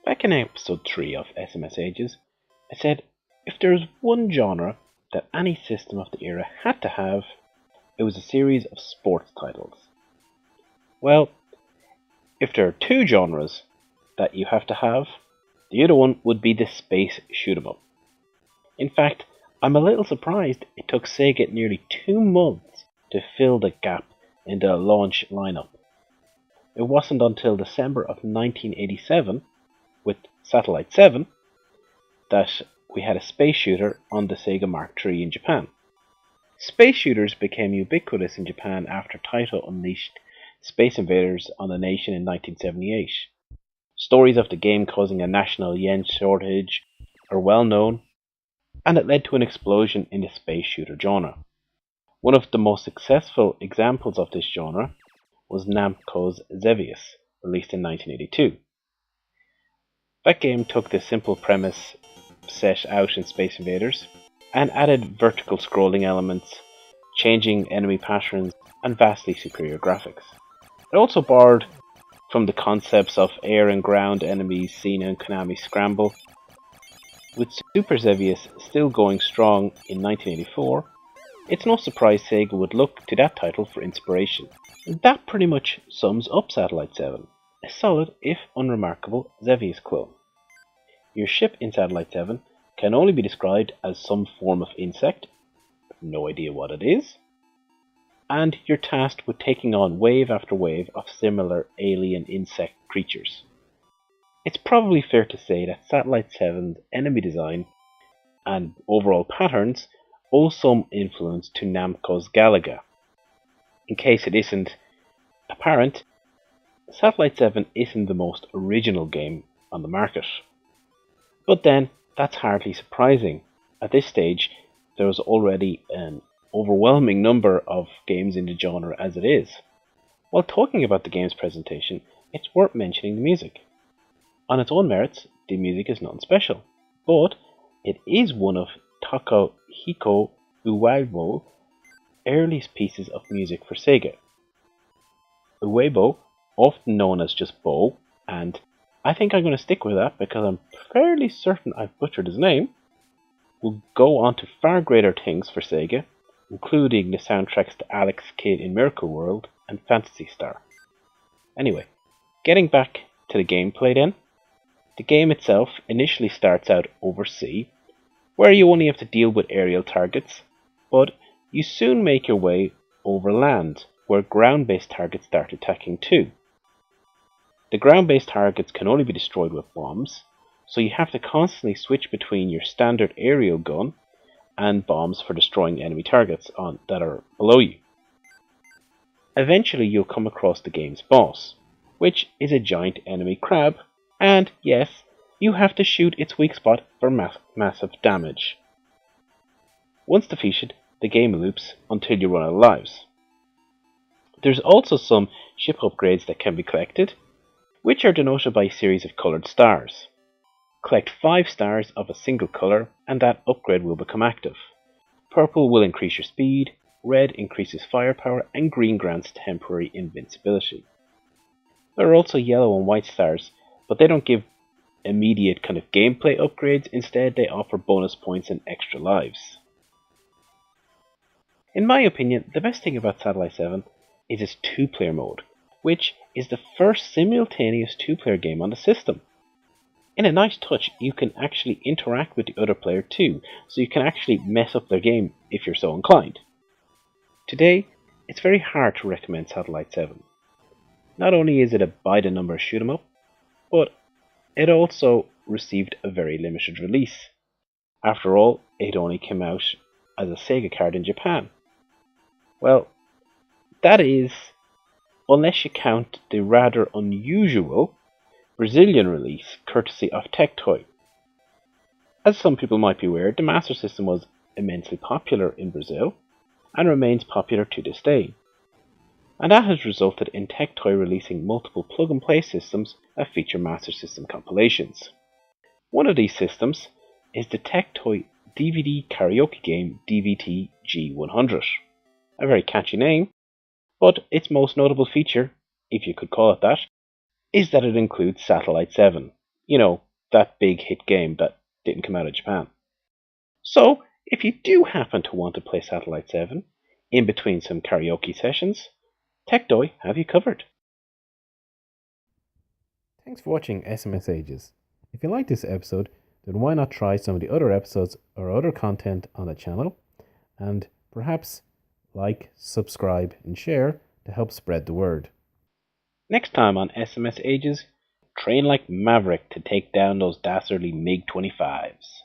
Back in episode 3 of SMS Ages, I said if there was one genre that any system of the era had to have, it was a series of sports titles. Well, if there are two genres that you have to have, the other one would be the space shoot-'em-up. In fact, I'm a little surprised it took Sega nearly 2 months to fill the gap in the launch lineup. It wasn't until December of 1987, with Satellite 7, that we had a space shooter on the Sega Mark III in Japan. Space shooters became ubiquitous in Japan after Taito unleashed Space Invaders on the nation in 1978. Stories of the game causing a national yen shortage are well known, and it led to an explosion in the space shooter genre. One of the most successful examples of this genre was Namco's Xevious, released in 1982. That game took the simple premise set out in Space Invaders and added vertical scrolling elements, changing enemy patterns, and vastly superior graphics. It also borrowed from the concepts of air and ground enemies seen in Konami's Scramble. With Super Xevious still going strong in 1984, it's no surprise Sega would look to that title for inspiration. And that pretty much sums up Satellite 7, a solid, if unremarkable, Xevious clone. Your ship in Satellite 7 can only be described as some form of insect, no idea what it is, and you're tasked with taking on wave after wave of similar alien insect creatures. It's probably fair to say that Satellite 7's enemy design and overall patterns owe some influence to Namco's Galaga. In case it isn't apparent, Satellite 7 isn't the most original game on the market. But then, that's hardly surprising. At this stage, there was already an overwhelming number of games in the genre as it is. While talking about the game's presentation, it's worth mentioning the music. On its own merits, the music is nothing special, but it is one of Takahiko Ueba's earliest pieces of music for Sega. Uebo, often known as just Bo, and I think I'm going to stick with that because I'm fairly certain I've butchered his name, will go on to far greater things for Sega, including the soundtracks to Alex Kidd in Miracle World and Phantasy Star. Anyway, getting back to the gameplay then. The game itself initially starts out over sea, where you only have to deal with aerial targets, but you soon make your way over land, where ground-based targets start attacking too. The ground-based targets can only be destroyed with bombs, so you have to constantly switch between your standard aerial gun and bombs for destroying enemy targets that are below you. Eventually you'll come across the game's boss, which is a giant enemy crab, and yes, you have to shoot its weak spot for massive damage. Once defeated, the game loops until you run out of lives. There's also some ship upgrades that can be collected, which are denoted by a series of coloured stars. Collect 5 stars of a single colour and that upgrade will become active. Purple will increase your speed, red increases firepower, and green grants temporary invincibility. There are also yellow and white stars, but they don't give immediate kind of gameplay upgrades, instead they offer bonus points and extra lives. In my opinion, the best thing about Satellite 7 is its 2-player mode, which is the first simultaneous 2-player game on the system. In a nice touch, you can actually interact with the other player too, so you can actually mess up their game if you're so inclined. Today, it's very hard to recommend Satellite 7. Not only is it a by-the-numbers shoot-'em-up, but it also received a very limited release. After all, it only came out as a Sega card in Japan. Well, that is, unless you count the rather unusual Brazilian release courtesy of Tectoy. As some people might be aware, the Master System was immensely popular in Brazil and remains popular to this day. And that has resulted in Tectoy releasing multiple plug-and-play systems that feature Master System compilations. One of these systems is the Tectoy DVD karaoke game DVT G100. A very catchy name, but its most notable feature, if you could call it that, is that it includes Satellite 7, You know, that big hit game that didn't come out of Japan. So, if you do happen to want to play Satellite 7 in between some karaoke sessions, TechDoy have you covered. Thanks for watching SMS Ages. If you like this episode, then why not try some of the other episodes or other content on the channel, and perhaps like, subscribe, and share to help spread the word. Next time on SMS Ages, train like Maverick to take down those dastardly MiG-25s.